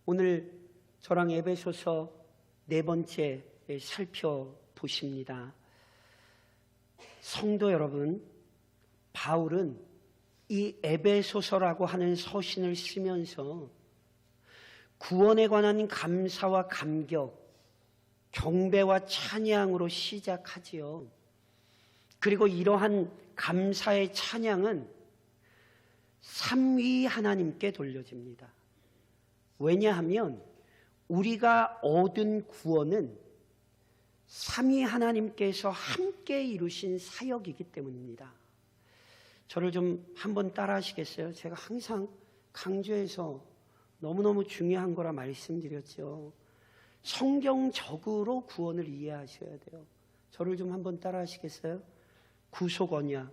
오늘 저랑 에베소서 4번째 살펴보십니다. 성도 여러분, 바울은 이 에베소서라고 하는 서신을 쓰면서 구원에 관한 감사와 감격, 경배와 찬양으로 시작하지요. 그리고 이러한 감사의 찬양은 삼위 하나님께 돌려집니다. 왜냐하면 우리가 얻은 구원은 삼위 하나님께서 함께 이루신 사역이기 때문입니다. 저를 좀 한번 따라 하시겠어요? 제가 항상 강조해서 너무너무 중요한 거라 말씀드렸죠. 성경적으로 구원을 이해하셔야 돼요. 저를 좀 한번 따라 하시겠어요? 구속 언약.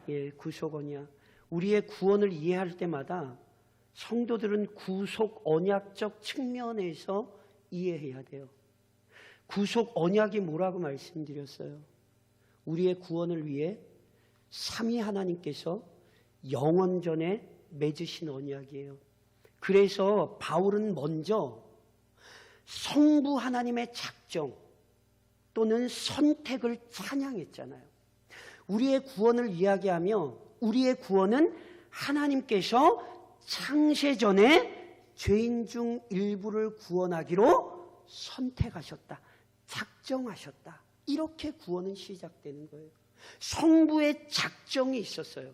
예, 구속 언약. 우리의 구원을 이해할 때마다 성도들은 구속 언약적 측면에서 이해해야 돼요. 구속 언약이 뭐라고 말씀드렸어요? 우리의 구원을 위해 삼위 하나님께서 영원전에 맺으신 언약이에요. 그래서 바울은 먼저 성부 하나님의 작정 또는 선택을 찬양했잖아요. 우리의 구원을 이야기하며 우리의 구원은 하나님께서 창세전에 죄인 중 일부를 구원하기로 선택하셨다, 작정하셨다. 이렇게 구원은 시작되는 거예요. 성부의 작정이 있었어요.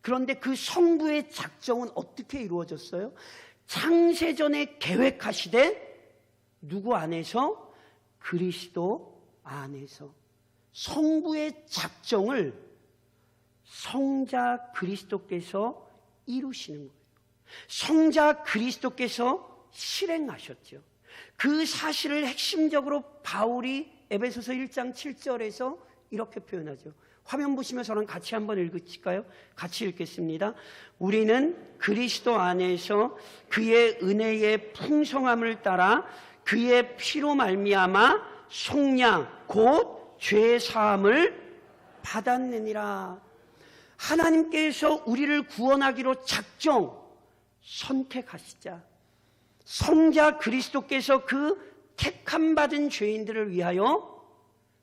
그런데 그 성부의 작정은 어떻게 이루어졌어요? 창세전에 계획하시되 누구 안에서? 그리스도 안에서. 성부의 작정을 성자 그리스도께서 이루시는 거예요. 성자 그리스도께서 실행하셨죠. 그 사실을 핵심적으로 바울이 에베소서 1장 7절에서 이렇게 표현하죠. 화면 보시면 저랑 같이 한번 읽으실까요? 같이 읽겠습니다. 우리는 그리스도 안에서 그의 은혜의 풍성함을 따라 그의 피로 말미암아 속량 곧 죄 사함을 받았느니라. 하나님께서 우리를 구원하기로 작정, 선택하시자 성자 그리스도께서 그 택함 받은 죄인들을 위하여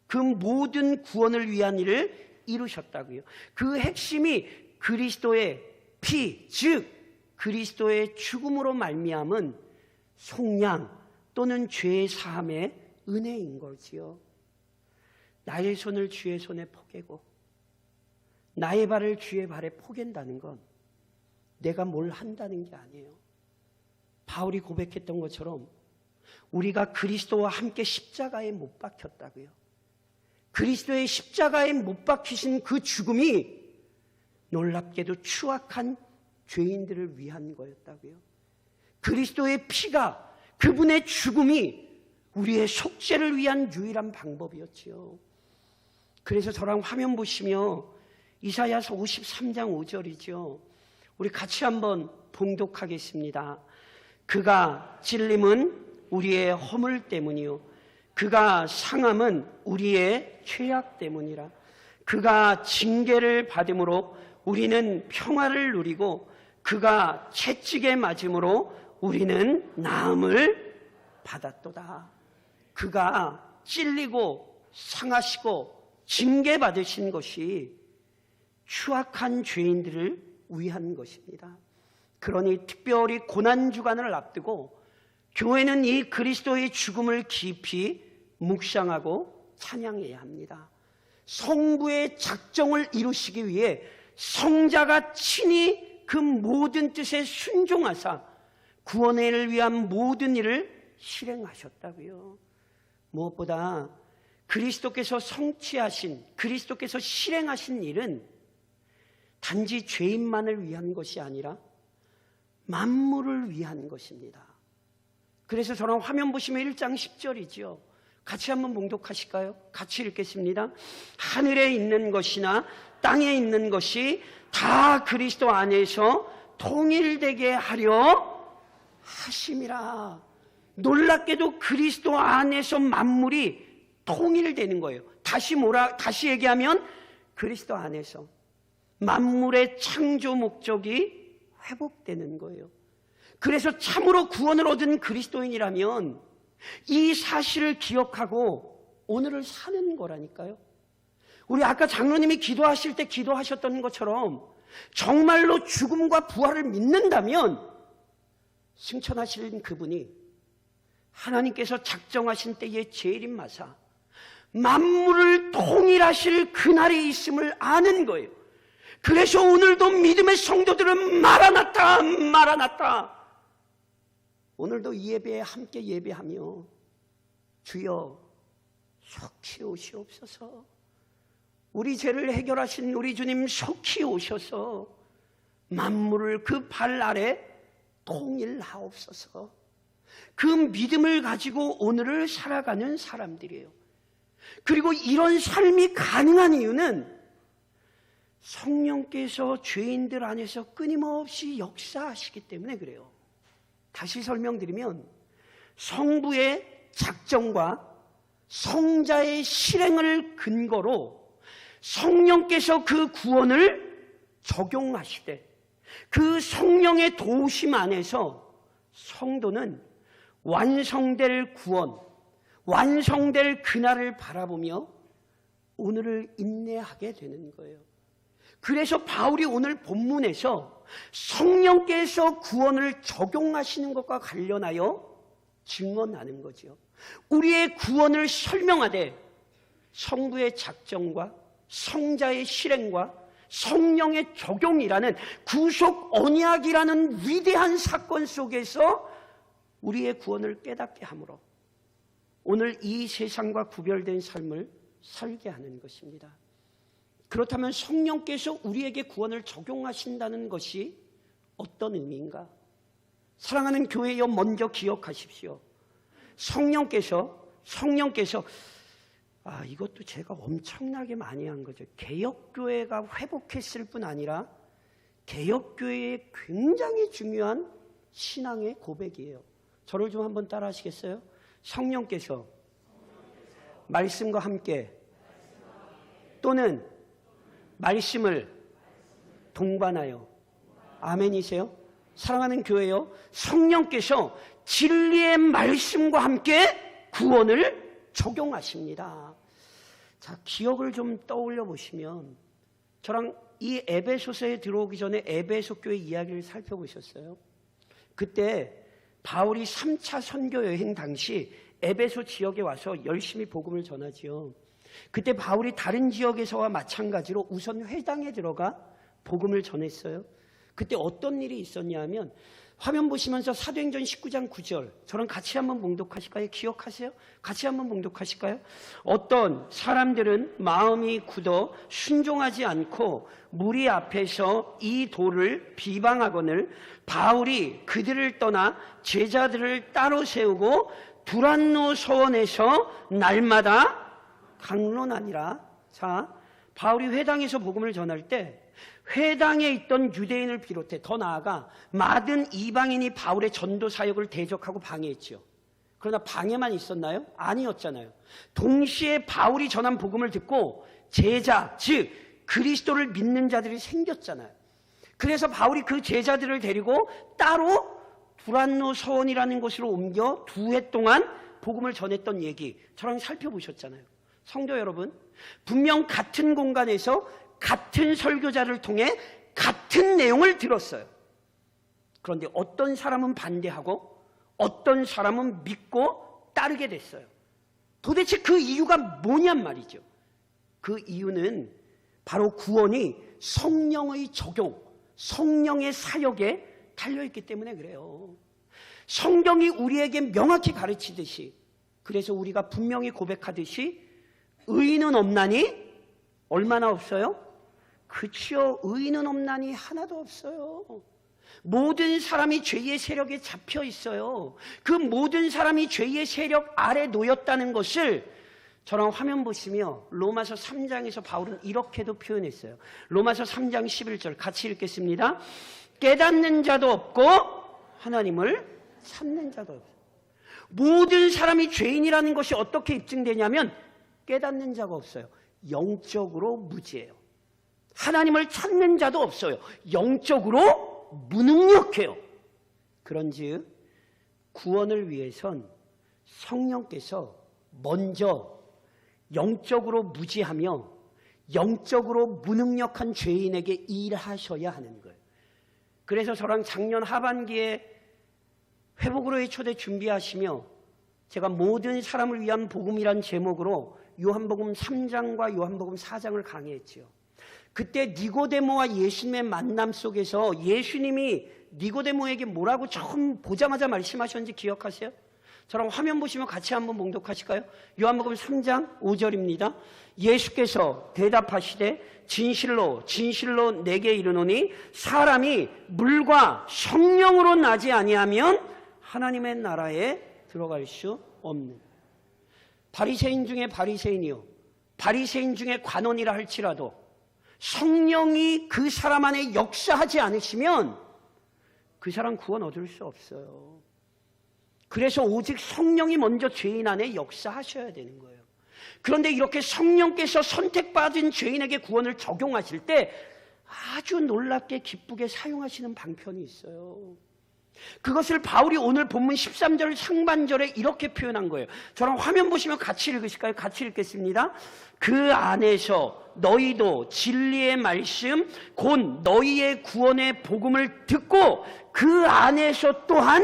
그 모든 구원을 위한 일을 이루셨다고요. 그 핵심이 그리스도의 피, 즉 그리스도의 죽음으로 말미암은 속량 또는 죄 사함의 은혜인 거지요. 나의 손을 주의 손에 포개고 나의 발을 주의 발에 포갠다는 건 내가 뭘 한다는 게 아니에요. 바울이 고백했던 것처럼 우리가 그리스도와 함께 십자가에 못 박혔다고요. 그리스도의 십자가에 못 박히신 그 죽음이 놀랍게도 추악한 죄인들을 위한 거였다고요. 그리스도의 피가, 그분의 죽음이 우리의 속죄를 위한 유일한 방법이었지요. 그래서 저랑 화면 보시며 이사야서 53장 5절이죠. 우리 같이 한번 봉독하겠습니다. 그가 찔림은 우리의 허물 때문이요 그가 상함은 우리의 죄악 때문이라. 그가 징계를 받음으로 우리는 평화를 누리고 그가 채찍에 맞음으로 우리는 나음을 받았도다. 그가 찔리고 상하시고 징계받으신 것이 추악한 죄인들을 위한 것입니다. 그러니 특별히 고난주간을 앞두고 교회는 이 그리스도의 죽음을 깊이 묵상하고 찬양해야 합니다. 성부의 작정을 이루시기 위해 성자가 친히 그 모든 뜻에 순종하사 구원의 일을 위한 모든 일을 실행하셨다고요. 무엇보다 그리스도께서 성취하신, 그리스도께서 실행하신 일은 단지 죄인만을 위한 것이 아니라 만물을 위한 것입니다. 그래서 저랑 화면 보시면 1장 10절이죠. 같이 한번 봉독하실까요? 같이 읽겠습니다. 하늘에 있는 것이나 땅에 있는 것이 다 그리스도 안에서 통일되게 하려 하심이라. 놀랍게도 그리스도 안에서 만물이 통일되는 거예요. 다시 얘기하면 그리스도 안에서 만물의 창조 목적이 회복되는 거예요. 그래서 참으로 구원을 얻은 그리스도인이라면 이 사실을 기억하고 오늘을 사는 거라니까요. 우리 아까 장로님이 기도하실 때 기도하셨던 것처럼 정말로 죽음과 부활을 믿는다면 승천하신 그분이 하나님께서 작정하신 때에 재림마사 만물을 통일하실 그날이 있음을 아는 거예요. 그래서 오늘도 믿음의 성도들은 마라나타 마라나타, 오늘도 이 예배에 함께 예배하며 주여 속히 오시옵소서, 우리 죄를 해결하신 우리 주님 속히 오셔서 만물을 그 발 아래 통일하옵소서, 그 믿음을 가지고 오늘을 살아가는 사람들이에요. 그리고 이런 삶이 가능한 이유는 성령께서 죄인들 안에서 끊임없이 역사하시기 때문에 그래요. 다시 설명드리면 성부의 작정과 성자의 실행을 근거로 성령께서 그 구원을 적용하시되 그 성령의 도우심 안에서 성도는 완성될 구원, 완성될 그날을 바라보며 오늘을 인내하게 되는 거예요. 그래서 바울이 오늘 본문에서 성령께서 구원을 적용하시는 것과 관련하여 증언하는 거죠. 우리의 구원을 설명하되 성부의 작정과 성자의 실행과 성령의 적용이라는 구속 언약이라는 위대한 사건 속에서 우리의 구원을 깨닫게 하므로 오늘 이 세상과 구별된 삶을 살게 하는 것입니다. 그렇다면 성령께서 우리에게 구원을 적용하신다는 것이 어떤 의미인가? 사랑하는 교회여, 먼저 기억하십시오. 성령께서 이것도 제가 엄청나게 많이 한 거죠. 개혁교회가 회복했을 뿐 아니라 개혁교회의 굉장히 중요한 신앙의 고백이에요. 저를 좀 한번 따라 하시겠어요? 성령께서 말씀과 함께 또는 말씀을 동반하여, 아멘이세요? 사랑하는 교회요, 성령께서 진리의 말씀과 함께 구원을 적용하십니다. 자, 기억을 좀 떠올려 보시면 저랑 이 에베소서에 들어오기 전에 에베소 교회 이야기를 살펴보셨어요? 그때 바울이 3차 선교 여행 당시 에베소 지역에 와서 열심히 복음을 전하지요. 그때 바울이 다른 지역에서와 마찬가지로 우선 회당에 들어가 복음을 전했어요. 그때 어떤 일이 있었냐면, 화면 보시면서 사도행전 19장 9절 저랑 같이 한번 봉독하실까요? 기억하세요? 같이 한번 봉독하실까요? 어떤 사람들은 마음이 굳어 순종하지 않고 무리 앞에서 이 도를 비방하거늘 바울이 그들을 떠나 제자들을 따로 세우고 두란노 서원에서 날마다 강론하니라. 자, 바울이 회당에서 복음을 전할 때 회당에 있던 유대인을 비롯해 더 나아가 많은 이방인이 바울의 전도 사역을 대적하고 방해했죠. 그러나 방해만 있었나요? 아니었잖아요. 동시에 바울이 전한 복음을 듣고 제자, 즉 그리스도를 믿는 자들이 생겼잖아요. 그래서 바울이 그 제자들을 데리고 따로 두란노 서원이라는 곳으로 옮겨 2해 동안 복음을 전했던 얘기 저랑 살펴보셨잖아요. 성도 여러분, 분명 같은 공간에서 같은 설교자를 통해 같은 내용을 들었어요. 그런데 어떤 사람은 반대하고 어떤 사람은 믿고 따르게 됐어요. 도대체 그 이유가 뭐냔 말이죠. 그 이유는 바로 구원이 성령의 적용, 성령의 사역에 달려있기 때문에 그래요. 성경이 우리에게 명확히 가르치듯이, 그래서 우리가 분명히 고백하듯이 의인은 없나니 얼마나 없어요? 그치요, 의인은 없나니 하나도 없어요. 모든 사람이 죄의 세력에 잡혀 있어요. 그 모든 사람이 죄의 세력 아래 놓였다는 것을 저랑 화면 보시며 로마서 3장에서 바울은 이렇게도 표현했어요. 로마서 3장 11절 같이 읽겠습니다. 깨닫는 자도 없고 하나님을 찾는 자도 없어요. 모든 사람이 죄인이라는 것이 어떻게 입증되냐면 깨닫는 자가 없어요. 영적으로 무지해요. 하나님을 찾는 자도 없어요. 영적으로 무능력해요. 그런즉 구원을 위해선 성령께서 먼저 영적으로 무지하며 영적으로 무능력한 죄인에게 일하셔야 하는 거예요. 그래서 저랑 작년 하반기에 회복으로의 초대 준비하시며 제가 모든 사람을 위한 복음이란 제목으로 요한복음 3장과 요한복음 4장을 강의했지요. 그때 니고데모와 예수님의 만남 속에서 예수님이 니고데모에게 뭐라고 처음 보자마자 말씀하셨는지 기억하세요? 저랑 화면 보시면 같이 한번 봉독하실까요? 요한복음 3장 5절입니다. 예수께서 대답하시되 진실로 진실로 내게 이르노니 사람이 물과 성령으로 나지 아니하면 하나님의 나라에 들어갈 수 없는. 바리새인 중에 바리새인이요, 바리새인 중에 관원이라 할지라도 성령이 그 사람 안에 역사하지 않으시면 그 사람 구원 얻을 수 없어요. 그래서 오직 성령이 먼저 죄인 안에 역사하셔야 되는 거예요. 그런데 이렇게 성령께서 선택받은 죄인에게 구원을 적용하실 때 아주 놀랍게 기쁘게 사용하시는 방편이 있어요. 그것을 바울이 오늘 본문 13절 상반절에 이렇게 표현한 거예요. 저랑 화면 보시면 같이 읽으실까요? 같이 읽겠습니다. 그 안에서 너희도 진리의 말씀 곧 너희의 구원의 복음을 듣고 그 안에서 또한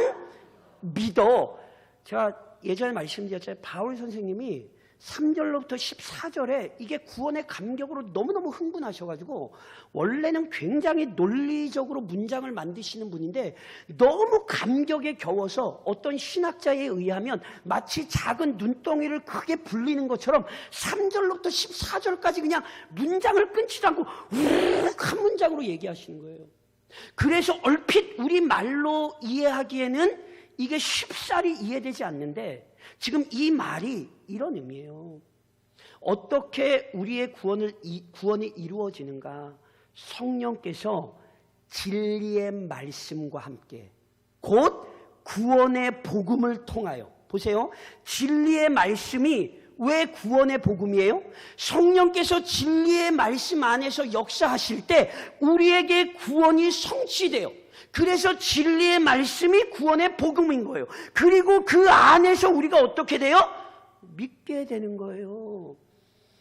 믿어. 제가 예전에 말씀드렸잖아요. 바울 선생님이 3절로부터 14절에 이게 구원의 감격으로 너무너무 흥분하셔가지고 원래는 굉장히 논리적으로 문장을 만드시는 분인데 너무 감격에 겨워서 어떤 신학자에 의하면 마치 작은 눈덩이를 크게 불리는 것처럼 3절로부터 14절까지 그냥 문장을 끊지도 않고 우르륵 한 문장으로 얘기하시는 거예요. 그래서 얼핏 우리 말로 이해하기에는 이게 쉽사리 이해되지 않는데 지금 이 말이 이런 의미예요. 어떻게 우리의 구원이 이루어지는가? 성령께서 진리의 말씀과 함께 곧 구원의 복음을 통하여. 보세요. 진리의 말씀이 왜 구원의 복음이에요? 성령께서 진리의 말씀 안에서 역사하실 때 우리에게 구원이 성취돼요. 그래서 진리의 말씀이 구원의 복음인 거예요. 그리고 그 안에서 우리가 어떻게 돼요? 믿게 되는 거예요.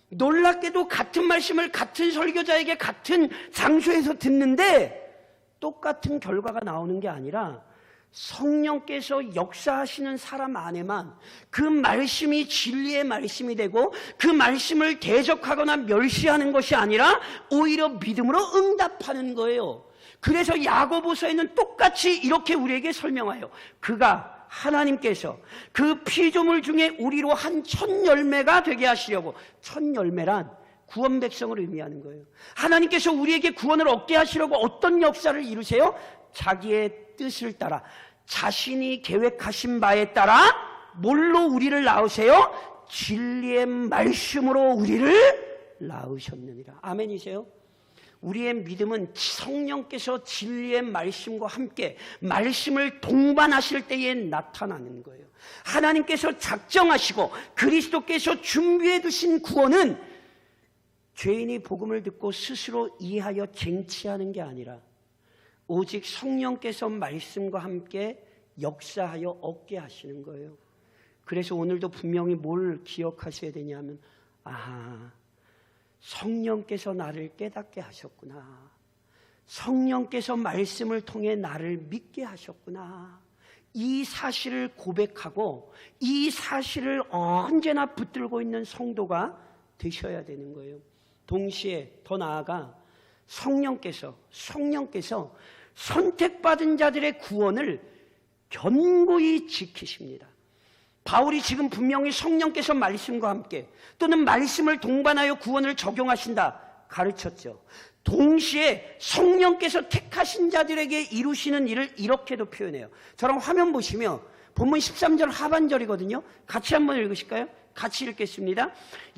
놀랍게도 같은 말씀을 같은 설교자에게 같은 장소에서 듣는데 똑같은 결과가 나오는 게 아니라 성령께서 역사하시는 사람 안에만 그 말씀이 진리의 말씀이 되고 그 말씀을 대적하거나 멸시하는 것이 아니라 오히려 믿음으로 응답하는 거예요. 그래서 야고보서에는 똑같이 이렇게 우리에게 설명하여 그가 하나님께서 그 피조물 중에 우리로 한 첫 열매가 되게 하시려고. 첫 열매란 구원 백성을 의미하는 거예요. 하나님께서 우리에게 구원을 얻게 하시려고 어떤 역사를 이루세요? 자기의 뜻을 따라 자신이 계획하신 바에 따라 뭘로 우리를 낳으세요? 진리의 말씀으로 우리를 낳으셨느니라. 아멘이세요? 우리의 믿음은 성령께서 진리의 말씀과 함께 말씀을 동반하실 때에 나타나는 거예요. 하나님께서 작정하시고 그리스도께서 준비해 두신 구원은 죄인이 복음을 듣고 스스로 이해하여 쟁취하는 게 아니라 오직 성령께서 말씀과 함께 역사하여 얻게 하시는 거예요. 그래서 오늘도 분명히 뭘 기억하셔야 되냐면 성령께서 나를 깨닫게 하셨구나. 성령께서 말씀을 통해 나를 믿게 하셨구나. 이 사실을 고백하고 이 사실을 언제나 붙들고 있는 성도가 되셔야 되는 거예요. 동시에 더 나아가 성령께서 선택받은 자들의 구원을 견고히 지키십니다. 바울이 지금 분명히 성령께서 말씀과 함께 또는 말씀을 동반하여 구원을 적용하신다 가르쳤죠. 동시에 성령께서 택하신 자들에게 이루시는 일을 이렇게도 표현해요. 저랑 화면 보시면 본문 13절 하반절이거든요. 같이 한번 읽으실까요? 같이 읽겠습니다.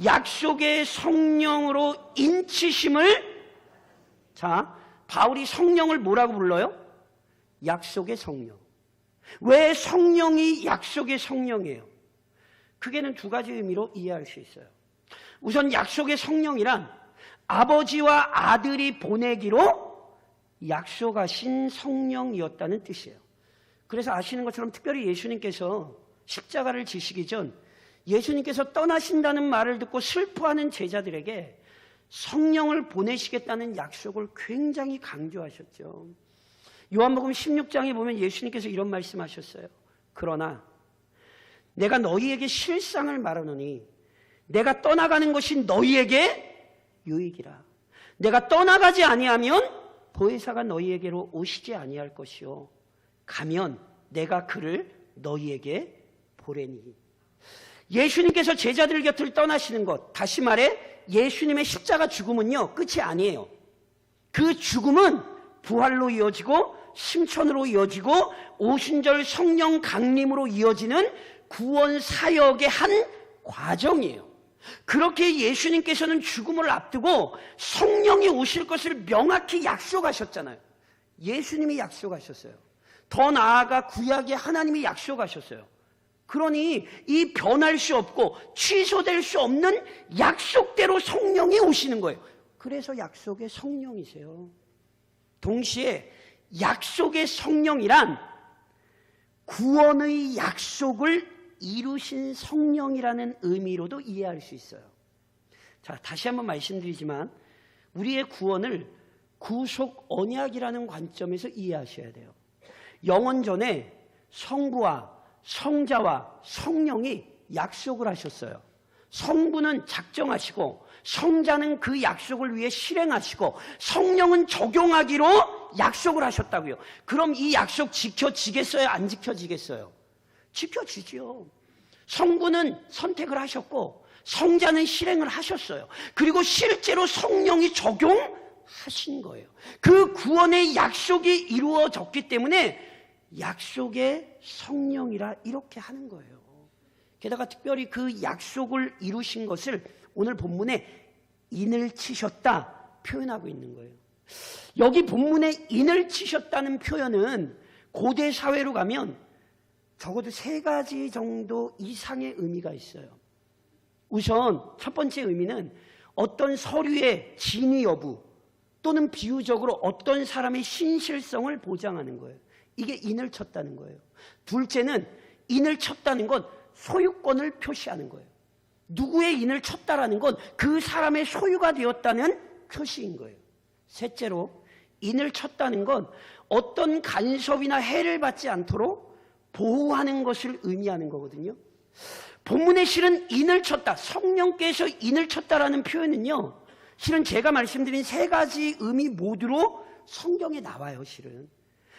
약속의 성령으로 인치심을. 자, 바울이 성령을 뭐라고 불러요? 약속의 성령. 왜 성령이 약속의 성령이에요? 크게는 두 가지 의미로 이해할 수 있어요. 우선 약속의 성령이란 아버지와 아들이 보내기로 약속하신 성령이었다는 뜻이에요. 그래서 아시는 것처럼 특별히 예수님께서 십자가를 지시기 전 예수님께서 떠나신다는 말을 듣고 슬퍼하는 제자들에게 성령을 보내시겠다는 약속을 굉장히 강조하셨죠. 요한복음 16장에 보면 예수님께서 이런 말씀하셨어요. 그러나 내가 너희에게 실상을 말하노니 내가 떠나가는 것이 너희에게 유익이라. 내가 떠나가지 아니하면 보혜사가 너희에게로 오시지 아니할 것이요 가면 내가 그를 너희에게 보내니. 예수님께서 제자들 곁을 떠나시는 것, 다시 말해 예수님의 십자가 죽음은요 끝이 아니에요. 그 죽음은 부활로 이어지고 심천으로 이어지고 오순절 성령 강림으로 이어지는 구원 사역의 한 과정이에요. 그렇게 예수님께서는 죽음을 앞두고 성령이 오실 것을 명확히 약속하셨잖아요. 예수님이 약속하셨어요. 더 나아가 구약의 하나님이 약속하셨어요. 그러니 이 변할 수 없고 취소될 수 없는 약속대로 성령이 오시는 거예요. 그래서 약속의 성령이세요. 동시에 약속의 성령이란 구원의 약속을 이루신 성령이라는 의미로도 이해할 수 있어요. 자, 다시 한번 말씀드리지만 우리의 구원을 구속 언약이라는 관점에서 이해하셔야 돼요. 영원전에 성부와 성자와 성령이 약속을 하셨어요. 성부는 작정하시고 성자는 그 약속을 위해 실행하시고 성령은 적용하기로 약속을 하셨다고요. 그럼 이 약속 지켜지겠어요? 안 지켜지겠어요? 지켜지죠. 성부는 선택을 하셨고 성자는 실행을 하셨어요. 그리고 실제로 성령이 적용하신 거예요. 그 구원의 약속이 이루어졌기 때문에 약속의 성령이라 이렇게 하는 거예요. 게다가 특별히 그 약속을 이루신 것을 오늘 본문에 인을 치셨다 표현하고 있는 거예요. 여기 본문에 인을 치셨다는 표현은 고대 사회로 가면 적어도 3가지 정도 이상의 의미가 있어요. 우선 첫 번째 의미는 어떤 서류의 진위 여부 또는 비유적으로 어떤 사람의 신실성을 보장하는 거예요. 이게 인을 쳤다는 거예요. 둘째는 인을 쳤다는 건 소유권을 표시하는 거예요. 누구의 인을 쳤다라는 건 그 사람의 소유가 되었다는 표시인 거예요. 셋째로 인을 쳤다는 건 어떤 간섭이나 해를 받지 않도록 보호하는 것을 의미하는 거거든요. 본문에 실은 인을 쳤다, 성령께서 인을 쳤다라는 표현은요, 실은 제가 말씀드린 3가지 의미 모두로 성경에 나와요, 실은.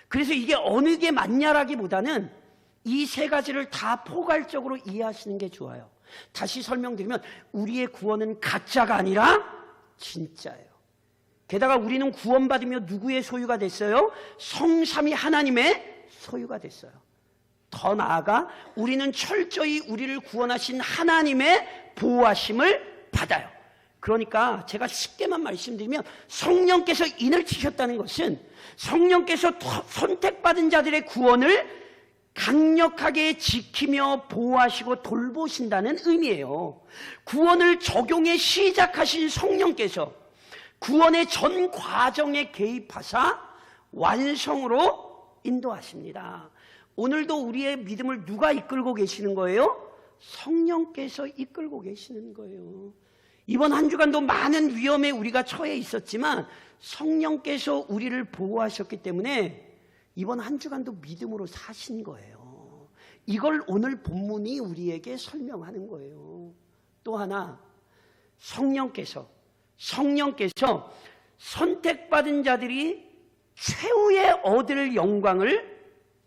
그래서 이게 어느 게 맞냐라기보다는 이 3가지를 다 포괄적으로 이해하시는 게 좋아요. 다시 설명드리면 우리의 구원은 가짜가 아니라 진짜예요. 게다가 우리는 구원받으며 누구의 소유가 됐어요? 성삼위 하나님의 소유가 됐어요. 더 나아가 우리는 철저히 우리를 구원하신 하나님의 보호하심을 받아요. 그러니까 제가 쉽게만 말씀드리면 성령께서 인을 치셨다는 것은 성령께서 선택받은 자들의 구원을 강력하게 지키며 보호하시고 돌보신다는 의미예요. 구원을 적용해 시작하신 성령께서 구원의 전 과정에 개입하사 완성으로 인도하십니다. 오늘도 우리의 믿음을 누가 이끌고 계시는 거예요? 성령께서 이끌고 계시는 거예요. 이번 한 주간도 많은 위험에 우리가 처해 있었지만 성령께서 우리를 보호하셨기 때문에 이번 한 주간도 믿음으로 사신 거예요. 이걸 오늘 본문이 우리에게 설명하는 거예요. 또 하나, 성령께서 선택받은 자들이 최후의 얻을 영광을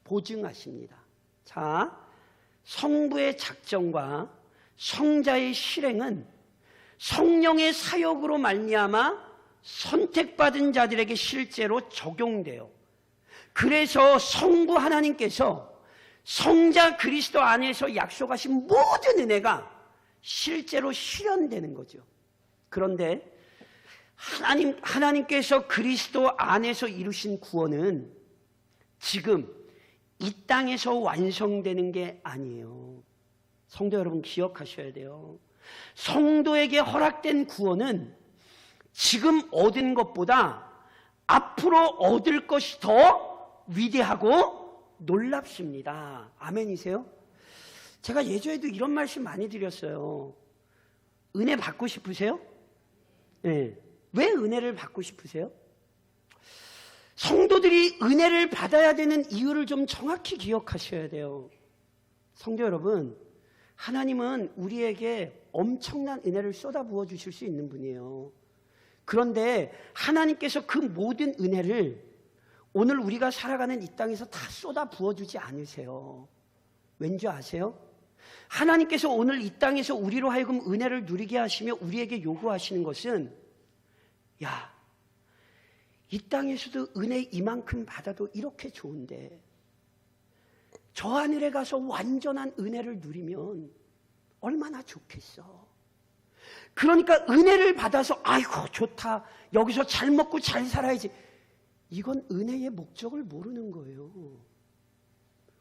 보증하십니다. 자, 성부의 작정과 성자의 실행은 성령의 사역으로 말미암아 선택받은 자들에게 실제로 적용돼요. 그래서 성부 하나님께서 성자 그리스도 안에서 약속하신 모든 은혜가 실제로 실현되는 거죠. 그런데 하나님께서 그리스도 안에서 이루신 구원은 지금 이 땅에서 완성되는 게 아니에요. 성도 여러분 기억하셔야 돼요. 성도에게 허락된 구원은 지금 얻은 것보다 앞으로 얻을 것이 더 위대하고 놀랍습니다. 아멘이세요? 제가 예전에도 이런 말씀 많이 드렸어요. 은혜 받고 싶으세요? 네. 왜 은혜를 받고 싶으세요? 성도들이 은혜를 받아야 되는 이유를 좀 정확히 기억하셔야 돼요. 성도 여러분, 하나님은 우리에게 엄청난 은혜를 쏟아부어 주실 수 있는 분이에요. 그런데 하나님께서 그 모든 은혜를 오늘 우리가 살아가는 이 땅에서 다 쏟아부어 주지 않으세요. 왠지 아세요? 하나님께서 오늘 이 땅에서 우리로 하여금 은혜를 누리게 하시며 우리에게 요구하시는 것은, 야, 이 땅에서도 은혜 이만큼 받아도 이렇게 좋은데 저 하늘에 가서 완전한 은혜를 누리면 얼마나 좋겠어. 그러니까 은혜를 받아서 아이고 좋다, 여기서 잘 먹고 잘 살아야지, 이건 은혜의 목적을 모르는 거예요.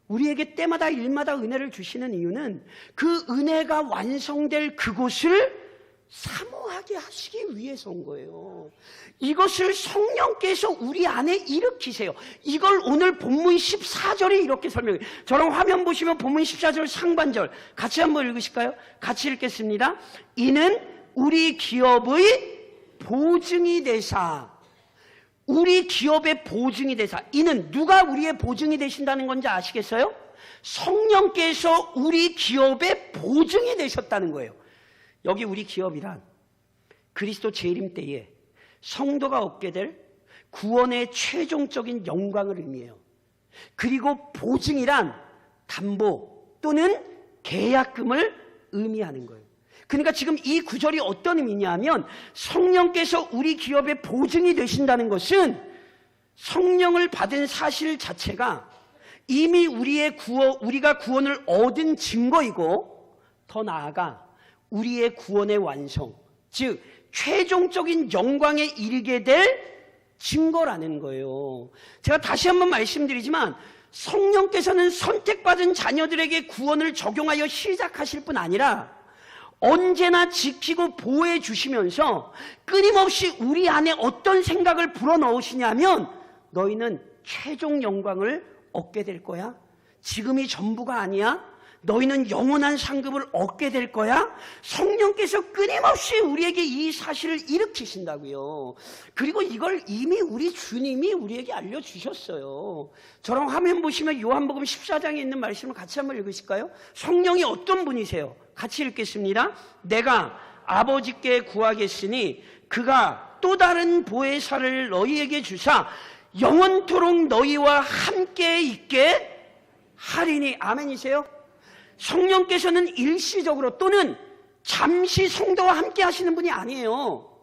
우리에게 때마다 일마다 은혜를 주시는 이유는 그 은혜가 완성될 그곳을 사모하게 하시기 위해서인 거예요. 이것을 성령께서 우리 안에 일으키세요. 이걸 오늘 본문 14절에 이렇게 설명해요. 저랑 화면 보시면 본문 14절 상반절 같이 한번 읽으실까요? 같이 읽겠습니다. 이는 우리 기업의 보증이 되사. 우리 기업의 보증이 되사. 이는 누가 우리의 보증이 되신다는 건지 아시겠어요? 성령께서 우리 기업의 보증이 되셨다는 거예요. 여기 우리 기업이란 그리스도 재림 때에 성도가 얻게 될 구원의 최종적인 영광을 의미해요. 그리고 보증이란 담보 또는 계약금을 의미하는 거예요. 그러니까 지금 이 구절이 어떤 의미냐면, 성령께서 우리 기업의 보증이 되신다는 것은 성령을 받은 사실 자체가 이미 우리가 구원을 얻은 증거이고, 더 나아가 우리의 구원의 완성, 즉 최종적인 영광에 이르게 될 증거라는 거예요. 제가 다시 한번 말씀드리지만, 성령께서는 선택받은 자녀들에게 구원을 적용하여 시작하실 뿐 아니라 언제나 지키고 보호해 주시면서 끊임없이 우리 안에 어떤 생각을 불어넣으시냐면, 너희는 최종 영광을 얻게 될 거야. 지금이 전부가 아니야. 너희는 영원한 상급을 얻게 될 거야. 성령께서 끊임없이 우리에게 이 사실을 일으키신다고요. 그리고 이걸 이미 우리 주님이 우리에게 알려주셨어요. 저랑 화면 보시면 요한복음 14장에 있는 말씀을 같이 한번 읽으실까요? 성령이 어떤 분이세요? 같이 읽겠습니다. 내가 아버지께 구하겠으니 그가 또 다른 보혜사를 너희에게 주사 영원토록 너희와 함께 있게 하리니. 아멘이세요? 성령께서는 일시적으로 또는 잠시 성도와 함께 하시는 분이 아니에요.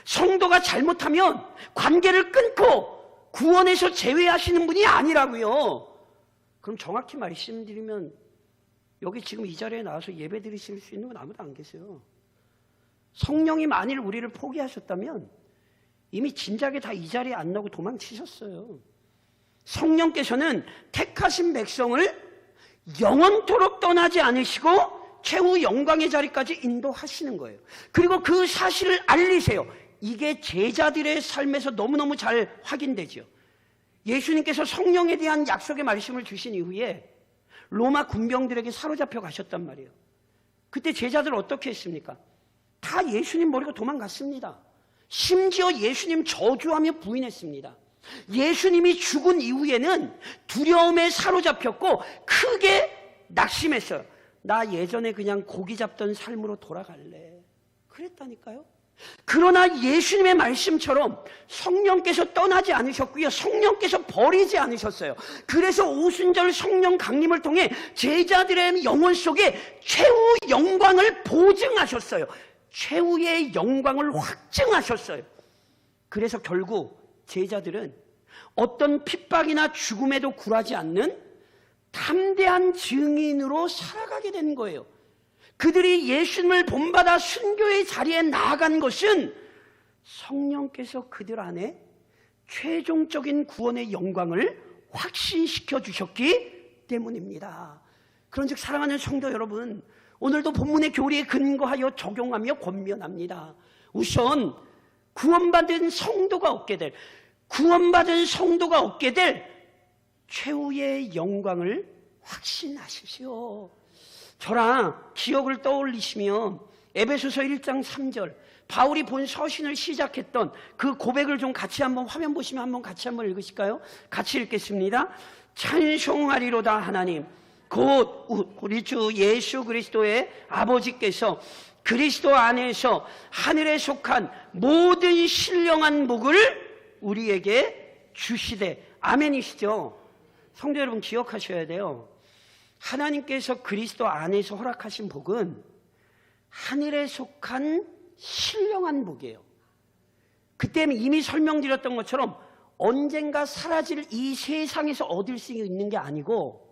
성도가 잘못하면 관계를 끊고 구원에서 제외하시는 분이 아니라고요. 그럼 정확히 말씀드리면 여기 지금 이 자리에 나와서 예배 드리실 수 있는 분 아무도 안 계세요. 성령이 만일 우리를 포기하셨다면 이미 진작에 다 이 자리에 안 나오고 도망치셨어요. 성령께서는 택하신 백성을 영원토록 떠나지 않으시고 최후 영광의 자리까지 인도하시는 거예요. 그리고 그 사실을 알리세요. 이게 제자들의 삶에서 너무너무 잘 확인되죠. 예수님께서 성령에 대한 약속의 말씀을 주신 이후에 로마 군병들에게 사로잡혀 가셨단 말이에요. 그때 제자들 어떻게 했습니까? 다 예수님 버리고 도망갔습니다. 심지어 예수님 저주하며 부인했습니다. 예수님이 죽은 이후에는 두려움에 사로잡혔고 크게 낙심했어요. 나 예전에 그냥 고기 잡던 삶으로 돌아갈래. 그랬다니까요. 그러나 예수님의 말씀처럼 성령께서 떠나지 않으셨고요. 성령께서 버리지 않으셨어요. 그래서 오순절 성령 강림을 통해 제자들의 영혼 속에 최후 영광을 보증하셨어요. 최후의 영광을 확증하셨어요. 그래서 결국 제자들은 어떤 핍박이나 죽음에도 굴하지 않는 담대한 증인으로 살아가게 된 거예요. 그들이 예수님을 본받아 순교의 자리에 나아간 것은 성령께서 그들 안에 최종적인 구원의 영광을 확신시켜 주셨기 때문입니다. 그런즉 사랑하는 성도 여러분, 오늘도 본문의 교리에 근거하여 적용하며 권면합니다. 우선 구원받은 성도가 얻게 될 최후의 영광을 확신하십시오. 저랑 기억을 떠올리시면 에베소서 1장 3절 바울이 본 서신을 시작했던 그 고백을 좀 같이 한번 화면 보시면 한번 같이 한번 읽으실까요? 같이 읽겠습니다. 찬송하리로다 하나님 곧 우리 주 예수 그리스도의 아버지께서 그리스도 안에서 하늘에 속한 모든 신령한 복을 우리에게 주시되. 아멘이시죠? 성도 여러분 기억하셔야 돼요. 하나님께서 그리스도 안에서 허락하신 복은 하늘에 속한 신령한 복이에요. 그때 이미 설명드렸던 것처럼 언젠가 사라질 이 세상에서 얻을 수 있는 게 아니고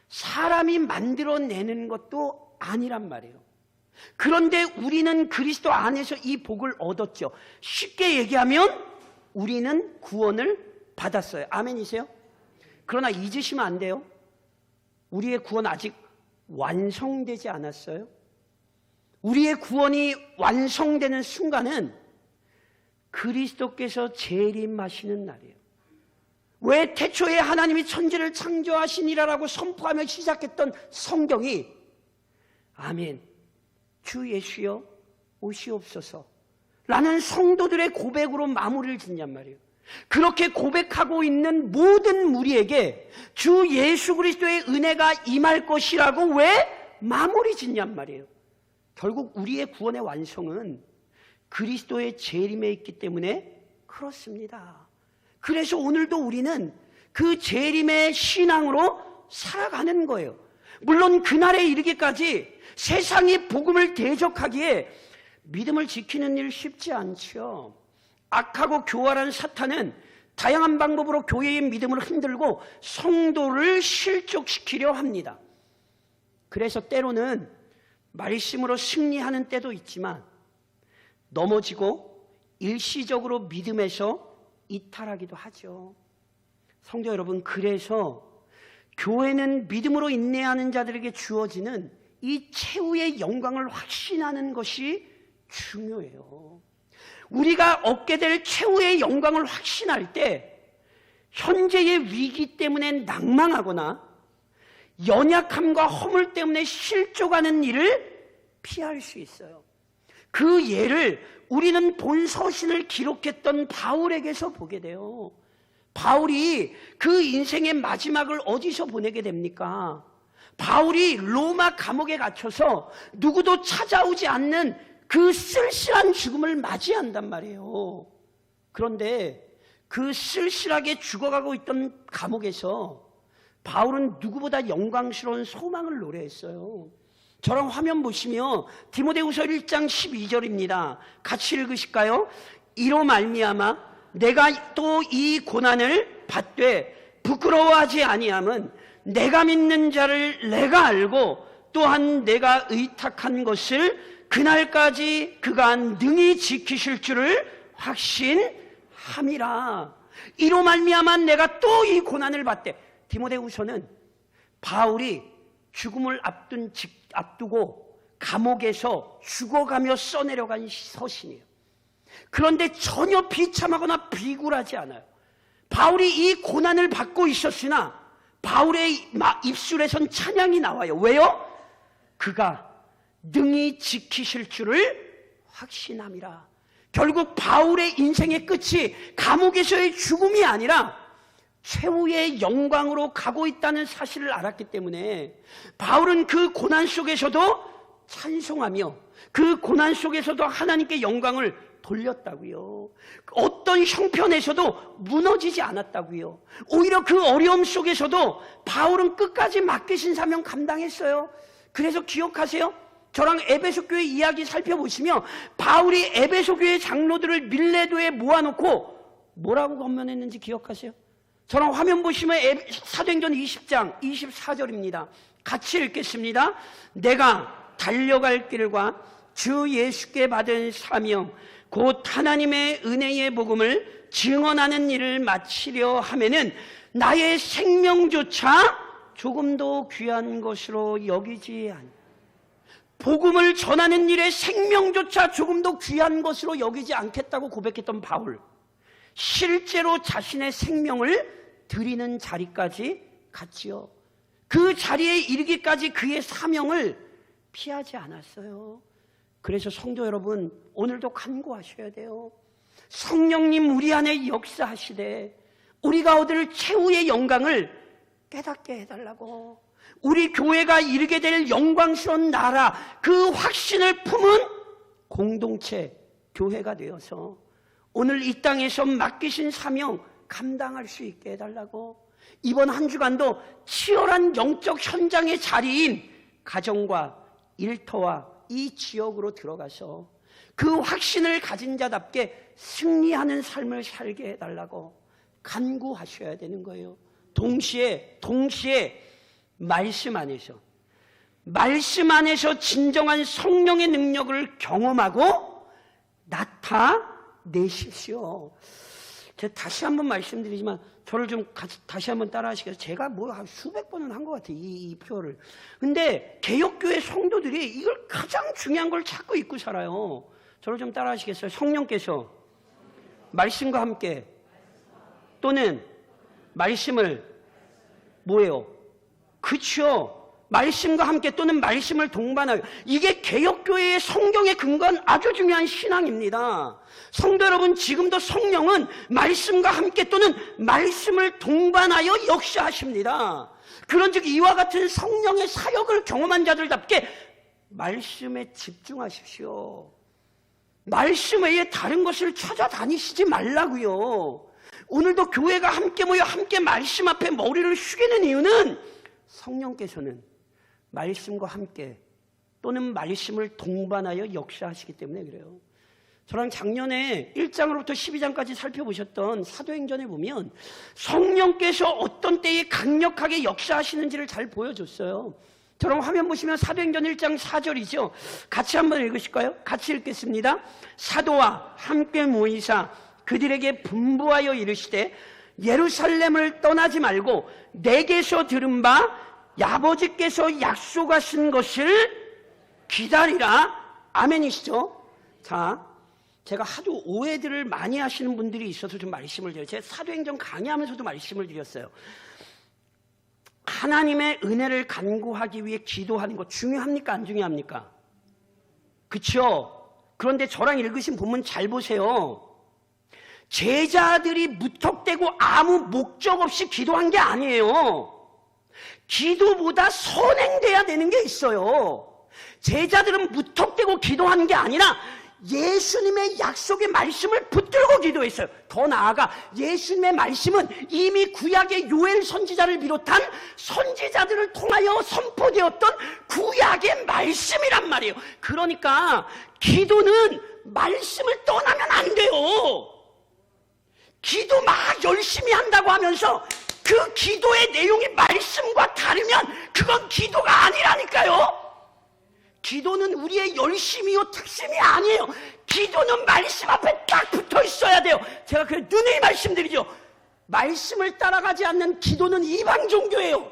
사람이 만들어내는 것도 아니란 말이에요. 그런데 우리는 그리스도 안에서 이 복을 얻었죠. 쉽게 얘기하면 우리는 구원을 받았어요. 아멘이세요? 그러나 잊으시면 안 돼요. 우리의 구원 아직 완성되지 않았어요. 우리의 구원이 완성되는 순간은 그리스도께서 재림하시는 날이에요. 왜 태초에 하나님이 천지를 창조하시니라라고 선포하며 시작했던 성경이 아멘 주 예수여 오시옵소서 라는 성도들의 고백으로 마무리를 짓냔 말이에요. 그렇게 고백하고 있는 모든 무리에게 주 예수 그리스도의 은혜가 임할 것이라고 왜 마무리 짓냔 말이에요. 결국 우리의 구원의 완성은 그리스도의 재림에 있기 때문에 그렇습니다. 그래서 오늘도 우리는 그 재림의 신앙으로 살아가는 거예요. 물론 그날에 이르기까지 세상이 복음을 대적하기에 믿음을 지키는 일 쉽지 않죠. 악하고 교활한 사탄은 다양한 방법으로 교회의 믿음을 흔들고 성도를 실족시키려 합니다. 그래서 때로는 말씀으로 승리하는 때도 있지만 넘어지고 일시적으로 믿음에서 이탈하기도 하죠. 성도 여러분, 그래서 교회는 믿음으로 인내하는 자들에게 주어지는 이 최후의 영광을 확신하는 것이 중요해요. 우리가 얻게 될 최후의 영광을 확신할 때 현재의 위기 때문에 낭망하거나 연약함과 허물 때문에 실족하는 일을 피할 수 있어요. 그 예를 우리는 본 서신을 기록했던 바울에게서 보게 돼요. 바울이 그 인생의 마지막을 어디서 보내게 됩니까? 바울이 로마 감옥에 갇혀서 누구도 찾아오지 않는 그 쓸쓸한 죽음을 맞이한단 말이에요. 그런데 그 쓸쓸하게 죽어가고 있던 감옥에서 바울은 누구보다 영광스러운 소망을 노래했어요. 저랑 화면 보시면 디모데후서 1장 12절입니다. 같이 읽으실까요? 이로 말미암아 내가 또 이 고난을 받되 부끄러워하지 아니함은 내가 믿는 자를 내가 알고 또한 내가 의탁한 것을 그날까지 그가 능히 지키실 줄을 확신함이라. 이로 말미암아 내가 또 이 고난을 받되. 디모데후서는 바울이 죽음을 앞두고 감옥에서 죽어가며 써내려간 서신이에요. 그런데 전혀 비참하거나 비굴하지 않아요. 바울이 이 고난을 받고 있었으나 바울의 입술에선 찬양이 나와요. 왜요? 그가 능히 지키실 줄을 확신함이라. 결국 바울의 인생의 끝이 감옥에서의 죽음이 아니라 최후의 영광으로 가고 있다는 사실을 알았기 때문에 바울은 그 고난 속에서도 찬송하며 그 고난 속에서도 하나님께 영광을 돌렸다고요. 어떤 형편에서도 무너지지 않았다고요. 오히려 그 어려움 속에서도 바울은 끝까지 맡기신 사명 감당했어요. 그래서 기억하세요. 저랑 에베소 교회 이야기 살펴보시면 바울이 에베소 교회 장로들을 밀레도에 모아놓고 뭐라고 권면했는지 기억하세요? 저랑 화면 보시면 사도행전 20장 24절입니다. 같이 읽겠습니다. 내가 달려갈 길과 주 예수께 받은 사명 곧 하나님의 은혜의 복음을 증언하는 일을 마치려 하면은 나의 생명조차 조금도 귀한 것으로 여기지 않. 복음을 전하는 일에 생명조차 조금도 귀한 것으로 여기지 않겠다고 고백했던 바울. 실제로 자신의 생명을 드리는 자리까지 갔지요. 그 자리에 이르기까지 그의 사명을 피하지 않았어요. 그래서 성도 여러분, 오늘도 간구하셔야 돼요. 성령님 우리 안에 역사하시되 우리가 얻을 최후의 영광을 깨닫게 해달라고, 우리 교회가 이르게 될 영광스러운 나라, 그 확신을 품은 공동체, 교회가 되어서 오늘 이 땅에서 맡기신 사명 감당할 수 있게 해달라고, 이번 한 주간도 치열한 영적 현장의 자리인 가정과 일터와 이 지역으로 들어가서 그 확신을 가진 자답게 승리하는 삶을 살게 해달라고 간구하셔야 되는 거예요. 동시에 말씀 안에서 진정한 성령의 능력을 경험하고 나타내십시오. 제가 다시 한번 말씀드리지만 저를 좀 다시 한번 따라 하시겠어요? 제가 뭐 수백 번은 한 것 같아요, 이 표를. 근데 개혁교회 성도들이 이걸 가장 중요한 걸 찾고 있고 살아요. 저를 좀 따라 하시겠어요? 성령께서 말씀과 함께 또는 말씀을 뭐예요? 그쵸? 말씀과 함께 또는 말씀을 동반하여, 이게 개혁교회의 성경에 근거한 아주 중요한 신앙입니다. 성도 여러분, 지금도 성령은 말씀과 함께 또는 말씀을 동반하여 역사하십니다. 그런즉 이와 같은 성령의 사역을 경험한 자들답게 말씀에 집중하십시오. 말씀 외에 다른 것을 찾아다니시지 말라고요. 오늘도 교회가 함께 모여 함께 말씀 앞에 머리를 숙이는 이유는 성령께서는 말씀과 함께 또는 말씀을 동반하여 역사하시기 때문에 그래요. 저랑 작년에 1장으로부터 12장까지 살펴보셨던 사도행전에 보면 성령께서 어떤 때에 강력하게 역사하시는지를 잘 보여줬어요. 저랑 화면 보시면 사도행전 1장 4절이죠. 같이 한번 읽으실까요? 같이 읽겠습니다. 사도와 함께 모이사 그들에게 분부하여 이르시되 예루살렘을 떠나지 말고 내게서 들은 바 아버지께서 약속하신 것을 기다리라. 아멘이시죠? 자, 제가 하도 오해들을 많이 하시는 분들이 있어서 좀 말씀을 드려요. 제가 사도행전 강의하면서도 말씀을 드렸어요. 하나님의 은혜를 간구하기 위해 기도하는 거 중요합니까? 안 중요합니까? 그쵸? 그런데 저랑 읽으신 본문 잘 보세요. 제자들이 무턱대고 아무 목적 없이 기도한 게 아니에요. 기도보다 선행돼야 되는 게 있어요. 제자들은 무턱대고 기도하는 게 아니라 예수님의 약속의 말씀을 붙들고 기도했어요. 더 나아가 예수님의 말씀은 이미 구약의 요엘 선지자를 비롯한 선지자들을 통하여 선포되었던 구약의 말씀이란 말이에요. 그러니까 기도는 말씀을 떠나면 안 돼요. 기도 막 열심히 한다고 하면서 그 기도의 내용이 말씀과 다르면 그건 기도가 아니라니까요. 기도는 우리의 열심이요 특심이 아니에요. 기도는 말씀 앞에 딱 붙어 있어야 돼요. 제가 그냥 누누이 말씀드리죠. 말씀을 따라가지 않는 기도는 이방 종교예요.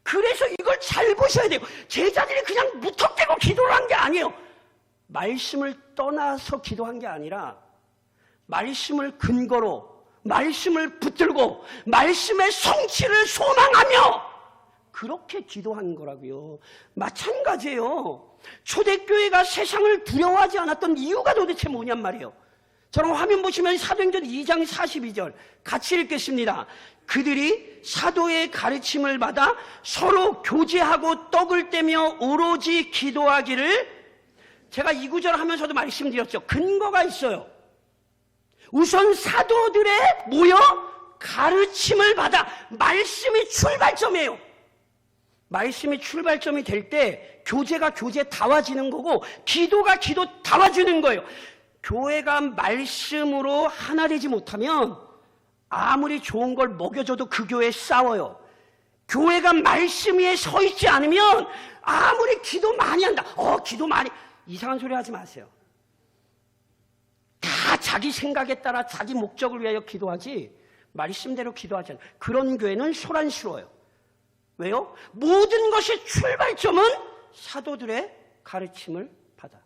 그래서 이걸 잘 보셔야 돼요. 제자들이 그냥 무턱대고 기도를 한 게 아니에요. 말씀을 떠나서 기도한 게 아니라 말씀을 근거로 말씀을 붙들고 말씀의 성취를 소망하며 그렇게 기도하는 거라고요. 마찬가지예요. 초대교회가 세상을 두려워하지 않았던 이유가 도대체 뭐냔 말이에요. 저랑 화면 보시면 사도행전 2장 42절 같이 읽겠습니다. 그들이 사도의 가르침을 받아 서로 교제하고 떡을 떼며 오로지 기도하기를, 제가 이 구절 하면서도 말씀드렸죠. 근거가 있어요. 우선 사도들의 모여 가르침을 받아, 말씀이 출발점이에요. 말씀이 출발점이 될 때 교제가 교제 다와지는 거고 기도가 기도 다와주는 거예요. 교회가 말씀으로 하나 되지 못하면 아무리 좋은 걸 먹여줘도 그 교회에 싸워요. 교회가 말씀 위에 서 있지 않으면 아무리 기도 많이 한다, 기도 많이, 이상한 소리 하지 마세요. 다 자기 생각에 따라 자기 목적을 위하여 기도하지 말씀대로 기도하지 않아요. 그런 교회는 소란스러워요. 왜요? 모든 것의 출발점은 사도들의 가르침을 받아.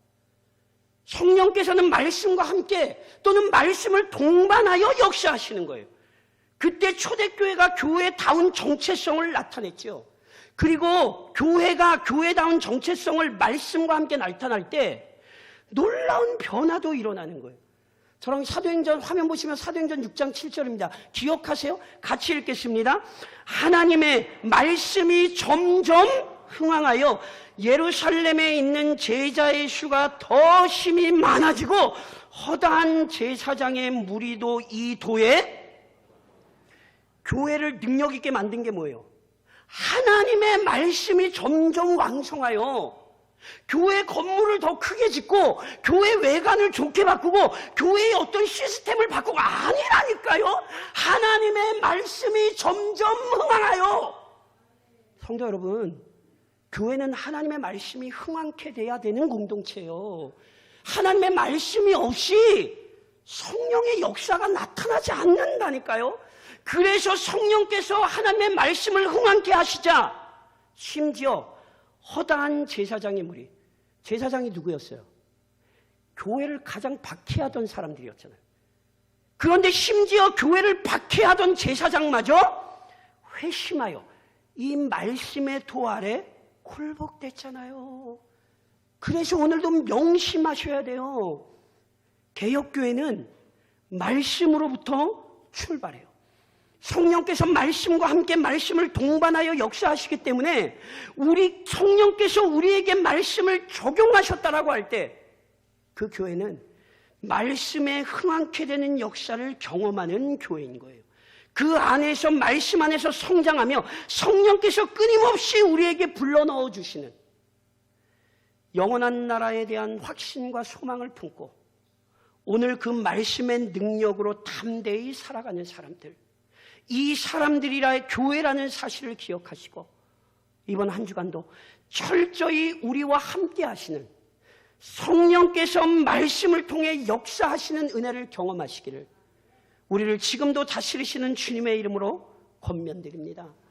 성령께서는 말씀과 함께 또는 말씀을 동반하여 역사하시는 거예요. 그때 초대교회가 교회다운 정체성을 나타냈죠. 그리고 교회가 교회다운 정체성을 말씀과 함께 나타날 때 놀라운 변화도 일어나는 거예요. 저랑 사도행전 화면 보시면 사도행전 6장 7절입니다. 기억하세요? 같이 읽겠습니다. 하나님의 말씀이 점점 흥황하여 예루살렘에 있는 제자의 수가 더 심히 많아지고 허다한 제사장의 무리도 이 도에 교회를 능력 있게 만든 게 뭐예요? 하나님의 말씀이 점점 왕성하여 교회 건물을 더 크게 짓고 교회 외관을 좋게 바꾸고 교회의 어떤 시스템을 바꾸고 아니라니까요. 하나님의 말씀이 점점 흥황하여. 성도 여러분, 교회는 하나님의 말씀이 흥황케 돼야 되는 공동체예요. 하나님의 말씀이 없이 성령의 역사가 나타나지 않는다니까요. 그래서 성령께서 하나님의 말씀을 흥황케 하시자 심지어 허다한 제사장의 무리, 제사장이 누구였어요? 교회를 가장 박해하던 사람들이었잖아요. 그런데 심지어 교회를 박해하던 제사장마저 회심하여 이 말씀의 도 아래 굴복됐잖아요. 그래서 오늘도 명심하셔야 돼요. 개혁교회는 말씀으로부터 출발해요. 성령께서 말씀과 함께 말씀을 동반하여 역사하시기 때문에 성령께서 우리에게 말씀을 적용하셨다라고 할 때 그 교회는 말씀에 흥황케 되는 역사를 경험하는 교회인 거예요. 그 안에서 말씀 안에서 성장하며 성령께서 끊임없이 우리에게 불러넣어 주시는 영원한 나라에 대한 확신과 소망을 품고 오늘 그 말씀의 능력으로 담대히 살아가는 사람들, 이 사람들이라 교회라는 사실을 기억하시고 이번 한 주간도 철저히 우리와 함께 하시는 성령께서 말씀을 통해 역사하시는 은혜를 경험하시기를 우리를 지금도 다스리시는 주님의 이름으로 권면드립니다.